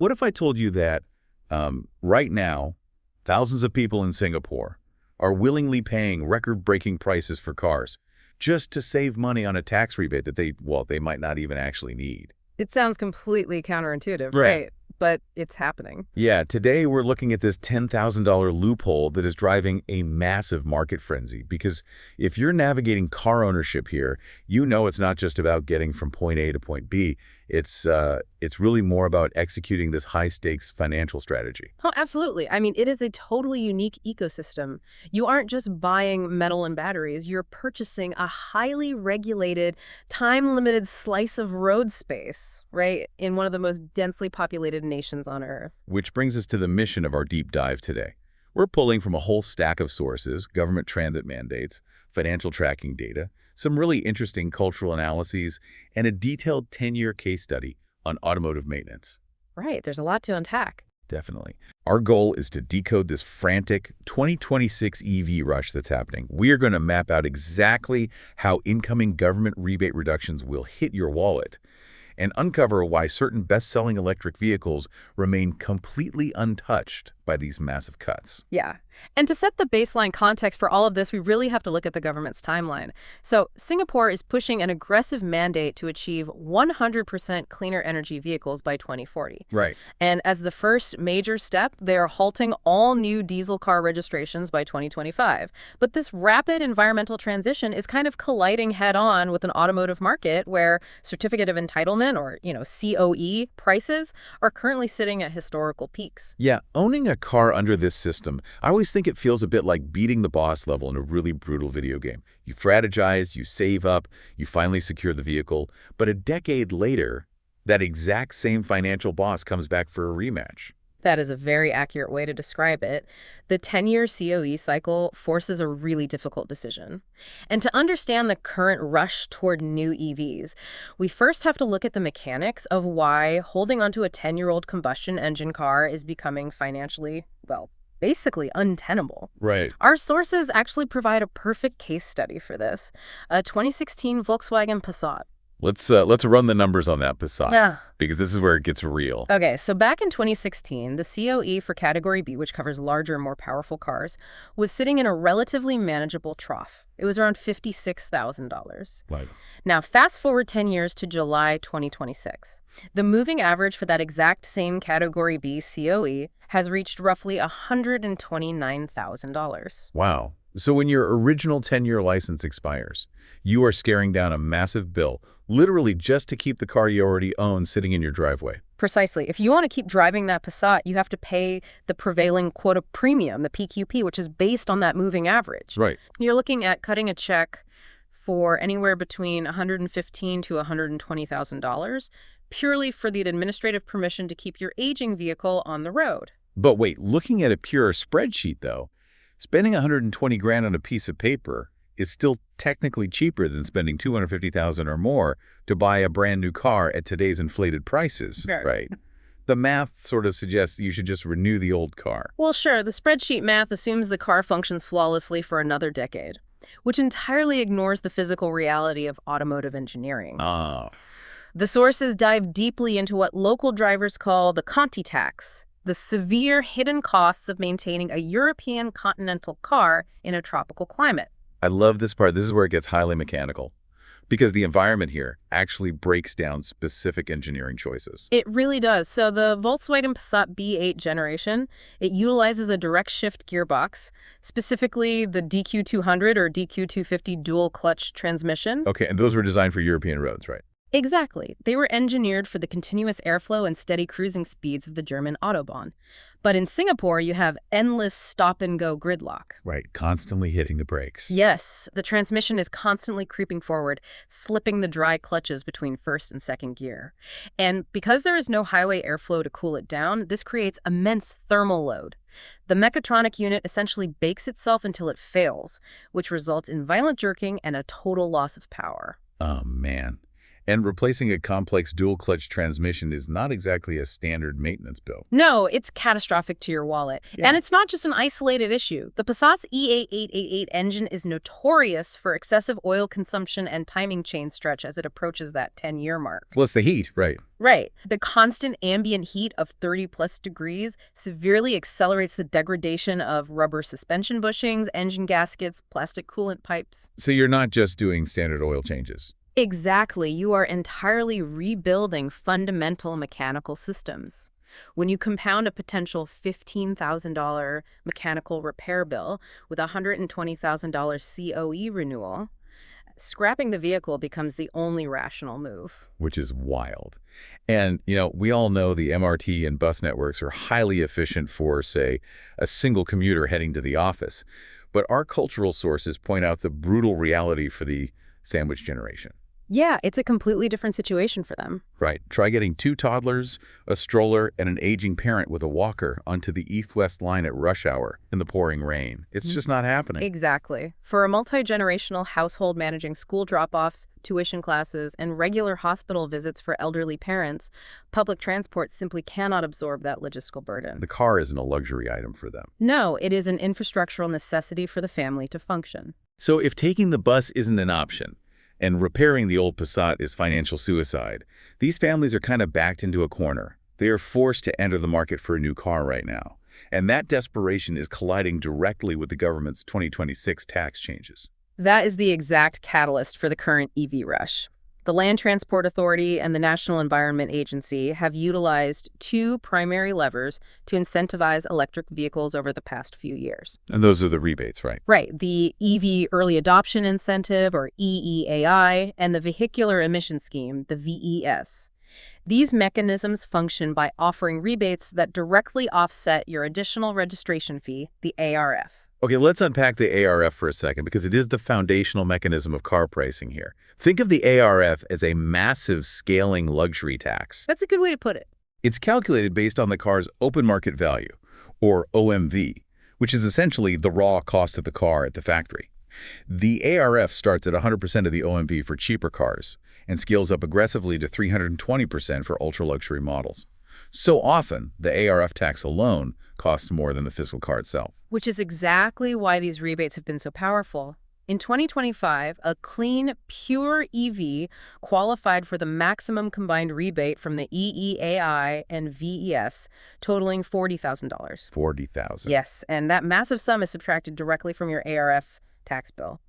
What if I told you that right now, thousands of people in Singapore are willingly paying record-breaking prices for cars just to save money on a tax rebate that they might not even actually need? It sounds completely counterintuitive, Right. right? But it's happening. Yeah, today we're looking at this $10,000 loophole that is driving a massive market frenzy, because if you're navigating car ownership here, you know it's not just about getting from point A to point B. It's really more about executing this high-stakes financial strategy. Oh, absolutely. I mean, it is a totally unique ecosystem. You aren't just buying metal and batteries. You're purchasing a highly regulated, time-limited slice of road space, right, in one of the most densely populated nations on Earth. Which brings us to the mission of our deep dive today. We're pulling from a whole stack of sources: government transit mandates, financial tracking data, some really interesting cultural analyses, and a detailed 10-year case study on automotive maintenance. Right, there's a lot to unpack. Definitely. Our goal is to decode this frantic 2026 EV rush that's happening. We are going to map out exactly how incoming government rebate reductions will hit your wallet, and uncover why certain best-selling electric vehicles remain completely untouched by these massive cuts. Yeah. And to set the baseline context for all of this, we really have to look at the government's timeline. So Singapore is pushing an aggressive mandate to achieve 100% cleaner energy vehicles by 2040. Right. And as the first major step, they are halting all new diesel car registrations by 2025. But this rapid environmental transition is kind of colliding head-on with an automotive market where certificate of entitlement, or, COE prices are currently sitting at historical peaks. Yeah, owning a car under this system, I always think it feels a bit like beating the boss level in a really brutal video game. You strategize, you save up, you finally secure the vehicle, but a decade later, that exact same financial boss comes back for a rematch. That is a very accurate way to describe it. The 10-year COE cycle forces a really difficult decision. And to understand the current rush toward new EVs, we first have to look at the mechanics of why holding onto a 10-year-old combustion engine car is becoming financially, basically untenable. Right. Our sources actually provide a perfect case study for this: a 2016 Volkswagen Passat. Let's run the numbers on that Passat, Yeah. because this is where it gets real. Okay, so back in 2016, the COE for Category B, which covers larger, more powerful cars, was sitting in a relatively manageable trough. It was around $56,000. Right. Now, fast forward 10 years to July 2026. The moving average for that exact same Category B COE has reached roughly $129,000. Wow. So when your original 10-year license expires, you are staring down a massive bill, literally just to keep the car you already own sitting in your driveway. Precisely. If you want to keep driving that Passat, you have to pay the prevailing quota premium, the PQP, which is based on that moving average. Right. You're looking at cutting a check for anywhere between $115,000 to $120,000 purely for the administrative permission to keep your aging vehicle on the road. But wait, looking at a pure spreadsheet, though, spending 120 grand on a piece of paper is still technically cheaper than spending 250,000 or more to buy a brand new car at today's inflated prices, Very. right? The math sort of suggests you should just renew the old car. Well, sure, the spreadsheet math assumes the car functions flawlessly for another decade, which entirely ignores the physical reality of automotive engineering. Ah. The sources dive deeply into what local drivers call the Conti tax, the severe hidden costs of maintaining a European continental car in a tropical climate. I love this part. This is where it gets highly mechanical, because the environment here actually breaks down specific engineering choices. It really does. So the Volkswagen Passat B8 generation, it utilizes a direct shift gearbox, specifically the DQ200 or DQ250 dual clutch transmission. Okay, and those were designed for European roads, right? Exactly. They were engineered for the continuous airflow and steady cruising speeds of the German Autobahn. But in Singapore, you have endless stop-and-go gridlock. Right, constantly hitting the brakes. Yes, the transmission is constantly creeping forward, slipping the dry clutches between first and second gear. And because there is no highway airflow to cool it down, this creates immense thermal load. The mechatronic unit essentially bakes itself until it fails, which results in violent jerking and a total loss of power. Oh, man. And replacing a complex dual-clutch transmission is not exactly a standard maintenance bill. No, it's catastrophic to your wallet. Yeah. And it's not just an isolated issue. The Passat's E8888 engine is notorious for excessive oil consumption and timing chain stretch as it approaches that 10-year mark. Plus the heat, right? Right. The constant ambient heat of 30-plus degrees severely accelerates the degradation of rubber suspension bushings, engine gaskets, plastic coolant pipes. So you're not just doing standard oil changes. Exactly. You are entirely rebuilding fundamental mechanical systems. When you compound a potential $15,000 mechanical repair bill with a $120,000 COE renewal, scrapping the vehicle becomes the only rational move. Which is wild. And, we all know the MRT and bus networks are highly efficient for, say, a single commuter heading to the office. But our cultural sources point out the brutal reality for the sandwich generation. Yeah, it's a completely different situation for them. Right. Try getting 2 toddlers, a stroller, and an aging parent with a walker onto the east-west line at rush hour in the pouring rain. It's just not happening. Exactly. For a multi-generational household managing school drop-offs, tuition classes, and regular hospital visits for elderly parents, public transport simply cannot absorb that logistical burden. The car isn't a luxury item for them. No, it is an infrastructural necessity for the family to function. So if taking the bus isn't an option, and repairing the old Passat is financial suicide, these families are kind of backed into a corner. They are forced to enter the market for a new car right now. And that desperation is colliding directly with the government's 2026 tax changes. That is the exact catalyst for the current EV rush. The Land Transport Authority and the National Environment Agency have utilized 2 primary levers to incentivize electric vehicles over the past few years. And those are the rebates, right? Right. The EV Early Adoption Incentive, or EEAI, and the Vehicular Emission Scheme, the VES. These mechanisms function by offering rebates that directly offset your additional registration fee, the ARF. Okay, let's unpack the ARF for a second because it is the foundational mechanism of car pricing here. Think of the ARF as a massive scaling luxury tax. That's a good way to put it. It's calculated based on the car's open market value, or OMV, which is essentially the raw cost of the car at the factory. The ARF starts at 100% of the OMV for cheaper cars and scales up aggressively to 320% for ultra-luxury models. So often, the ARF tax alone costs more than the physical car itself. Which is exactly why these rebates have been so powerful. In 2025, a clean, pure EV qualified for the maximum combined rebate from the EEAI and VES, totaling $40,000. $40,000. Yes, and that massive sum is subtracted directly from your ARF tax bill.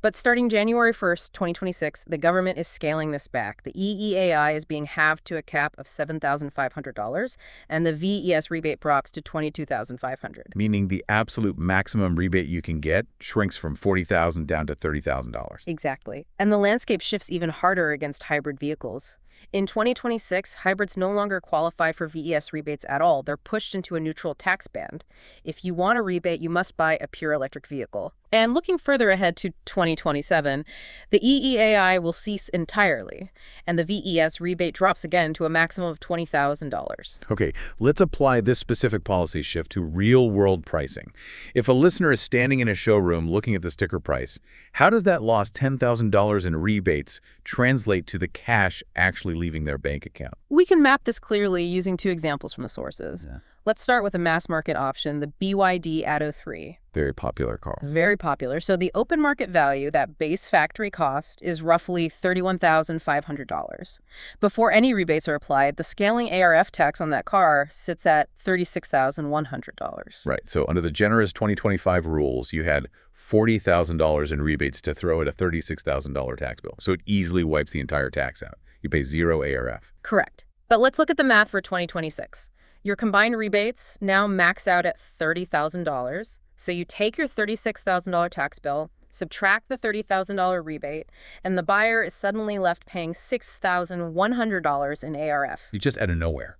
But starting January 1st, 2026, the government is scaling this back. The EEAI is being halved to a cap of $7,500, and the VES rebate drops to $22,500. Meaning the absolute maximum rebate you can get shrinks from $40,000 down to $30,000. Exactly. And the landscape shifts even harder against hybrid vehicles. In 2026, hybrids no longer qualify for VES rebates at all. They're pushed into a neutral tax band. If you want a rebate, you must buy a pure electric vehicle. And looking further ahead to 2027, the EEAI will cease entirely, and the VES rebate drops again to a maximum of $20,000. Okay, let's apply this specific policy shift to real-world pricing. If a listener is standing in a showroom looking at the sticker price, how does that lost $10,000 in rebates translate to the cash actually leaving their bank account? We can map this clearly using 2 examples from the sources. Yeah. Let's start with a mass market option, the BYD Atto 3. Very popular car. Very popular. So the open market value, that base factory cost, is roughly $31,500. Before any rebates are applied, the scaling ARF tax on that car sits at $36,100. Right. So under the generous 2025 rules, you had $40,000 in rebates to throw at a $36,000 tax bill. So it easily wipes the entire tax out. You pay 0 ARF. Correct. But let's look at the math for 2026. Your combined rebates now max out at $30,000. So you take your $36,000 tax bill, subtract the $30,000 rebate, and the buyer is suddenly left paying $6,100 in ARF. You just out of nowhere.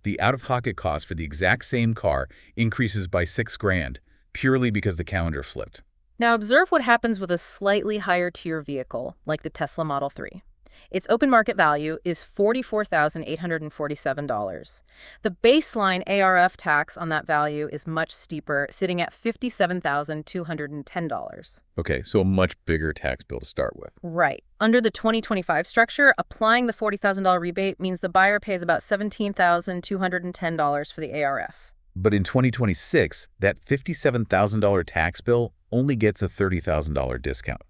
The out-of-pocket cost for the exact same car increases by $6,000 purely because the calendar flipped. Now observe what happens with a slightly higher tier vehicle, like the Tesla Model 3. Its open market value is $44,847. The baseline ARF tax on that value is much steeper, sitting at $57,210. Okay, so a much bigger tax bill to start with. Right. Under the 2025 structure, applying the $40,000 rebate means the buyer pays about $17,210 for the ARF. But in 2026, that $57,000 tax bill only gets a $30,000 discount,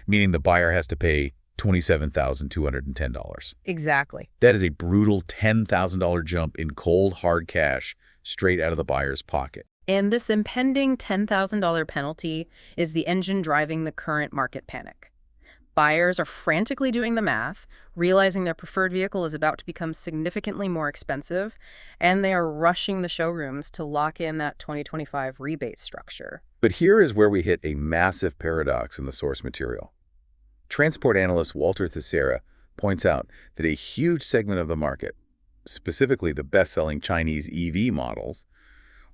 meaning the buyer has to pay $27,210. Exactly. That is a brutal $10,000 jump in cold, hard cash straight out of the buyer's pocket. And this impending $10,000 penalty is the engine driving the current market panic. Buyers are frantically doing the math, realizing their preferred vehicle is about to become significantly more expensive, and they are rushing the showrooms to lock in that 2025 rebate structure. But here is where we hit a massive paradox in the source material. Transport analyst Walter Teixeira points out that a huge segment of the market, specifically the best-selling Chinese EV models,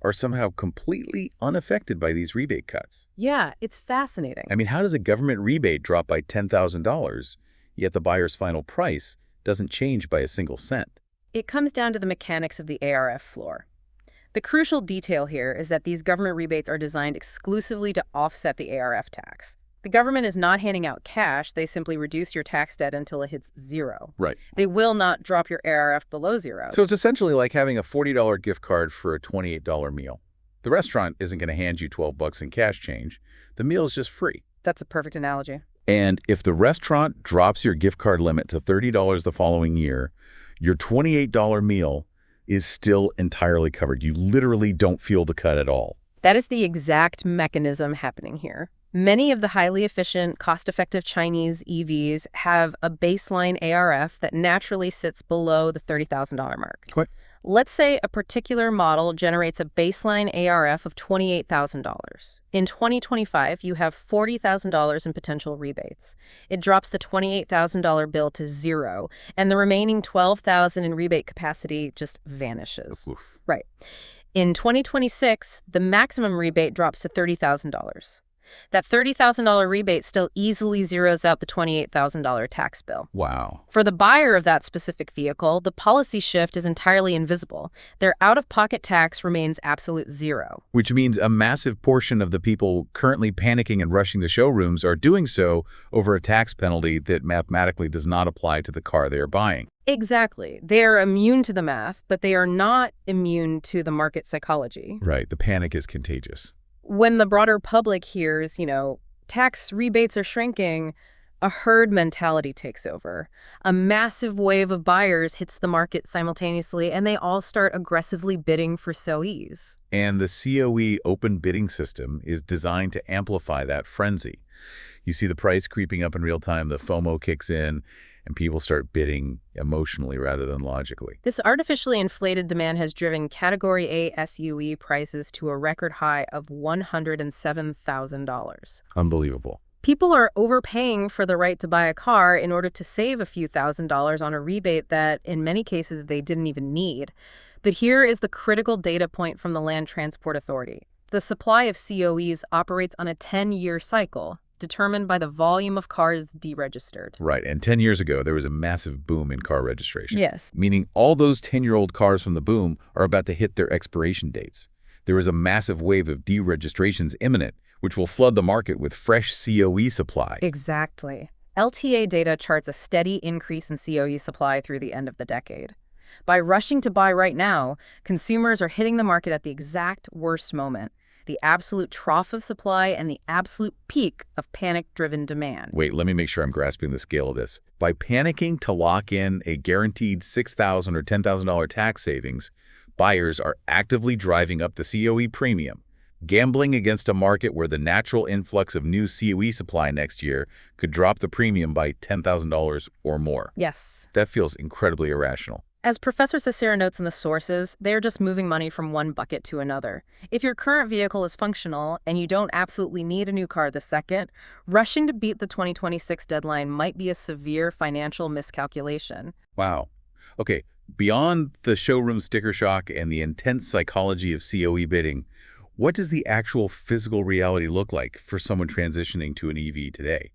are somehow completely unaffected by these rebate cuts. Yeah, it's fascinating. I mean, how does a government rebate drop by $10,000, yet the buyer's final price doesn't change by a single cent? It comes down to the mechanics of the ARF floor. The crucial detail here is that these government rebates are designed exclusively to offset the ARF tax. The government is not handing out cash, they simply reduce your tax debt until it hits zero. Right. They will not drop your ARF below zero. So it's essentially like having a $40 gift card for a $28 meal. The restaurant isn't going to hand you $12 in cash change. The meal is just free. That's a perfect analogy. And if the restaurant drops your gift card limit to $30 the following year, your $28 meal is still entirely covered. You literally don't feel the cut at all. That is the exact mechanism happening here. Many of the highly efficient, cost-effective Chinese EVs have a baseline ARF that naturally sits below the $30,000 mark. What? Let's say a particular model generates a baseline ARF of $28,000. In 2025, you have $40,000 in potential rebates. It drops the $28,000 bill to zero, and the remaining $12,000 in rebate capacity just vanishes. Oof. Right. In 2026, the maximum rebate drops to $30,000. That $30,000 rebate still easily zeroes out the $28,000 tax bill. Wow. For the buyer of that specific vehicle, the policy shift is entirely invisible. Their out-of-pocket tax remains absolute zero. Which means a massive portion of the people currently panicking and rushing the showrooms are doing so over a tax penalty that mathematically does not apply to the car they are buying. Exactly. They are immune to the math, but they are not immune to the market psychology. Right. The panic is contagious. When the broader public hears, tax rebates are shrinking, a herd mentality takes over. A massive wave of buyers hits the market simultaneously, and they all start aggressively bidding for SOEs. And the COE open bidding system is designed to amplify that frenzy. You see the price creeping up in real time, the FOMO kicks in, and people start bidding emotionally rather than logically. This artificially inflated demand has driven Category A SUV prices to a record high of $107,000. Unbelievable. People are overpaying for the right to buy a car in order to save a few $1,000s on a rebate that, in many cases, they didn't even need. But here is the critical data point from the Land Transport Authority. The supply of COEs operates on a 10-year cycle, determined by the volume of cars deregistered. Right, and 10 years ago, there was a massive boom in car registration. Yes. Meaning all those 10-year-old cars from the boom are about to hit their expiration dates. There is a massive wave of deregistrations imminent, which will flood the market with fresh COE supply. Exactly. LTA data charts a steady increase in COE supply through the end of the decade. By rushing to buy right now, consumers are hitting the market at the exact worst moment, the absolute trough of supply and the absolute peak of panic-driven demand. Wait, let me make sure I'm grasping the scale of this. By panicking to lock in a guaranteed $6,000 or $10,000 tax savings, buyers are actively driving up the COE premium, gambling against a market where the natural influx of new COE supply next year could drop the premium by $10,000 or more. Yes. That feels incredibly irrational. As Professor Teixeira notes in the sources, they are just moving money from one bucket to another. If your current vehicle is functional and you don't absolutely need a new car this second, rushing to beat the 2026 deadline might be a severe financial miscalculation. Wow. Okay, beyond the showroom sticker shock and the intense psychology of COE bidding, what does the actual physical reality look like for someone transitioning to an EV today?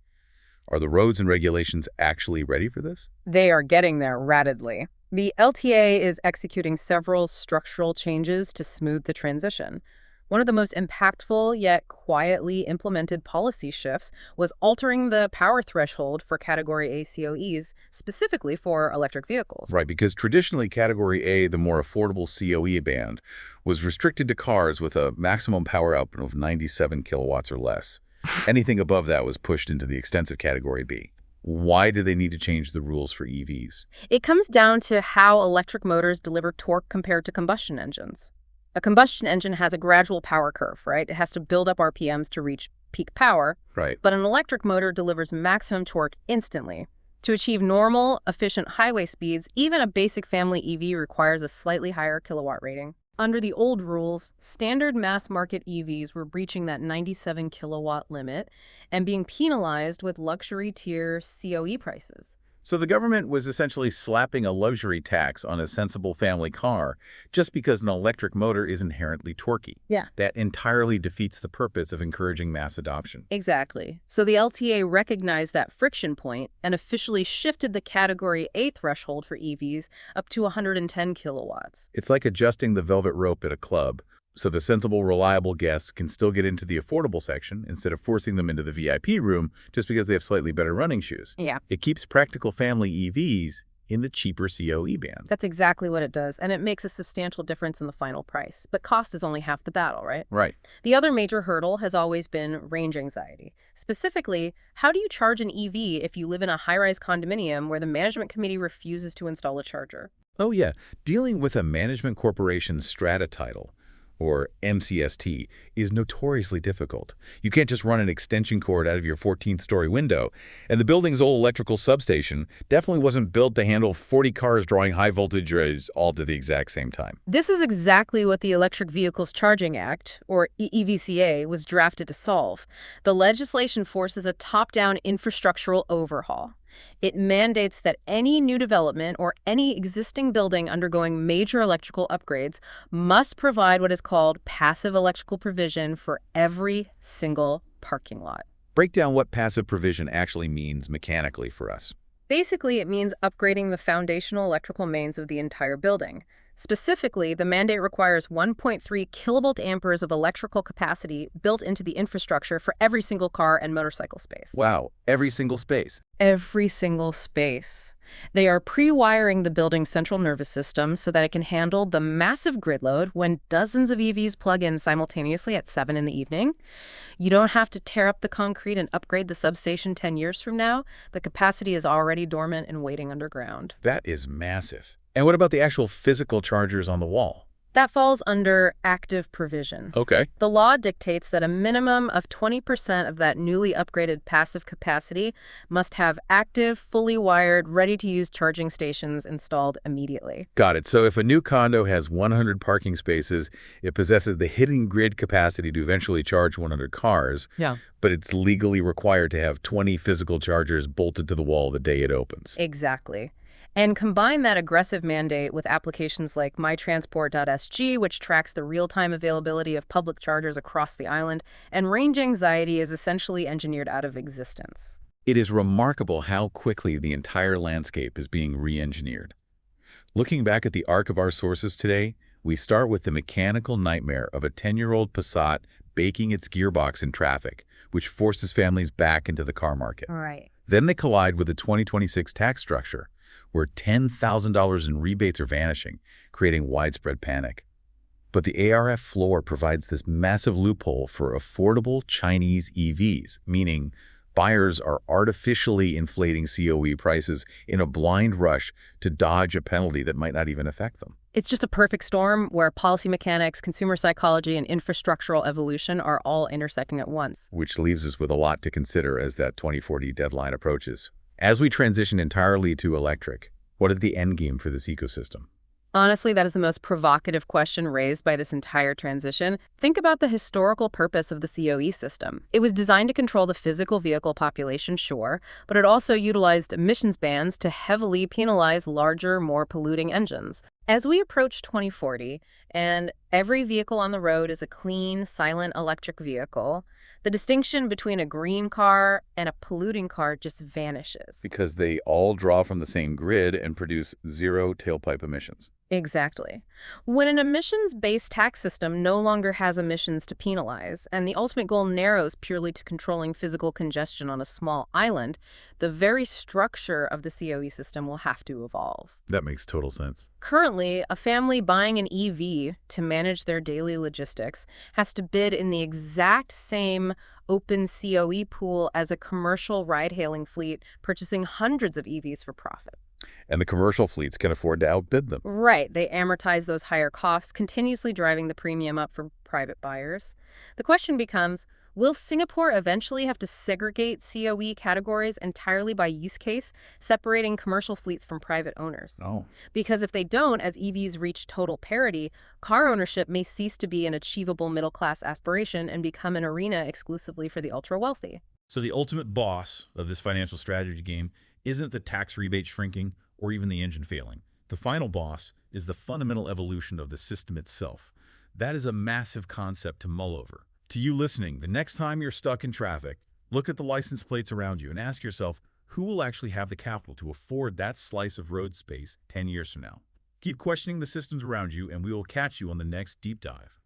Are the roads and regulations actually ready for this? They are getting there rapidly. The LTA is executing several structural changes to smooth the transition. One of the most impactful yet quietly implemented policy shifts was altering the power threshold for Category A COEs, specifically for electric vehicles. Right, because traditionally Category A, the more affordable COE band, was restricted to cars with a maximum power output of 97 kilowatts or less. Anything above that was pushed into the extensive Category B. Why do they need to change the rules for EVs? It comes down to how electric motors deliver torque compared to combustion engines. A combustion engine has a gradual power curve, right? It has to build up RPMs to reach peak power, Right. but an electric motor delivers maximum torque instantly. To achieve normal, efficient highway speeds, even a basic family EV requires a slightly higher kilowatt rating. Under the old rules, standard mass-market EVs were breaching that 97 kilowatt limit and being penalized with luxury tier COE prices. So the government was essentially slapping a luxury tax on a sensible family car just because an electric motor is inherently torquey. Yeah. That entirely defeats the purpose of encouraging mass adoption. Exactly. So the LTA recognized that friction point and officially shifted the Category A threshold for EVs up to 110 kilowatts. It's like adjusting the velvet rope at a club, so the sensible, reliable guests can still get into the affordable section instead of forcing them into the VIP room just because they have slightly better running shoes. Yeah. It keeps practical family EVs in the cheaper COE band. That's exactly what it does, and it makes a substantial difference in the final price. But cost is only half the battle, right? Right. The other major hurdle has always been range anxiety. Specifically, how do you charge an EV if you live in a high-rise condominium where the management committee refuses to install a charger? Oh yeah, dealing with a management corporation's strata title, or MCST, is notoriously difficult. You can't just run an extension cord out of your 14th-story window, and the building's old electrical substation definitely wasn't built to handle 40 cars drawing high voltage rays all at the exact same time. This is exactly what the Electric Vehicles Charging Act, or EVCA, was drafted to solve. The legislation forces a top-down infrastructural overhaul. It mandates that any new development or any existing building undergoing major electrical upgrades must provide what is called passive electrical provision for every single parking lot. Break down what passive provision actually means mechanically for us. Basically, it means upgrading the foundational electrical mains of the entire building. Specifically, the mandate requires 1.3 kilovolt amperes of electrical capacity built into the infrastructure for every single car and motorcycle space. Wow, every single space. Every single space. They are pre-wiring the building's central nervous system so that it can handle the massive grid load when dozens of EVs plug in simultaneously at 7 in the evening. You don't have to tear up the concrete and upgrade the substation 10 years from now. The capacity is already dormant and waiting underground. That is massive. And what about the actual physical chargers on the wall? That falls under active provision. Okay. The law dictates that a minimum of 20% of that newly upgraded passive capacity must have active, fully wired, ready-to-use charging stations installed immediately. Got it. So if a new condo has 100 parking spaces, it possesses the hidden grid capacity to eventually charge 100 cars. Yeah. But it's legally required to have 20 physical chargers bolted to the wall the day it opens. Exactly. And combine that aggressive mandate with applications like mytransport.sg, which tracks the real-time availability of public chargers across the island, and range anxiety is essentially engineered out of existence. It is remarkable how quickly the entire landscape is being re-engineered. Looking back at the arc of our sources today, we start with the mechanical nightmare of a 10-year-old Passat baking its gearbox in traffic, which forces families back into the car market. Right. Then they collide with the 2026 tax structure, where $10,000 in rebates are vanishing, creating widespread panic. But the ARF floor provides this massive loophole for affordable Chinese EVs, meaning buyers are artificially inflating COE prices in a blind rush to dodge a penalty that might not even affect them. It's just a perfect storm where policy mechanics, consumer psychology, and infrastructural evolution are all intersecting at once. Which leaves us with a lot to consider as that 2040 deadline approaches. As we transition entirely to electric, what is the end game for this ecosystem? Honestly, that is the most provocative question raised by this entire transition. Think about the historical purpose of the COE system. It was designed to control the physical vehicle population, sure, but it also utilized emissions bans to heavily penalize larger, more polluting engines. As we approach 2040, and every vehicle on the road is a clean, silent electric vehicle, The distinction between a green car and a polluting car just vanishes. Because they all draw from the same grid and produce zero tailpipe emissions. Exactly. When an emissions-based tax system no longer has emissions to penalize, and the ultimate goal narrows purely to controlling physical congestion on a small island, the very structure of the COE system will have to evolve. That makes total sense. Currently, a family buying an EV to manage their daily logistics has to bid in the exact same open COE pool as a commercial ride-hailing fleet purchasing hundreds of EVs for profit. And the commercial fleets can afford to outbid them. Right, they amortize those higher costs, continuously driving the premium up for private buyers. The question becomes, will Singapore eventually have to segregate COE categories entirely by use case, separating commercial fleets from private owners? Oh. Because if they don't, as EVs reach total parity, car ownership may cease to be an achievable middle-class aspiration and become an arena exclusively for the ultra-wealthy. So the ultimate boss of this financial strategy game isn't the tax rebate shrinking or even the engine failing. The final boss is the fundamental evolution of the system itself. That is a massive concept to mull over. To you listening, the next time you're stuck in traffic, look at the license plates around you and ask yourself, who will actually have the capital to afford that slice of road space 10 years from now? Keep questioning the systems around you, and we will catch you on the next deep dive.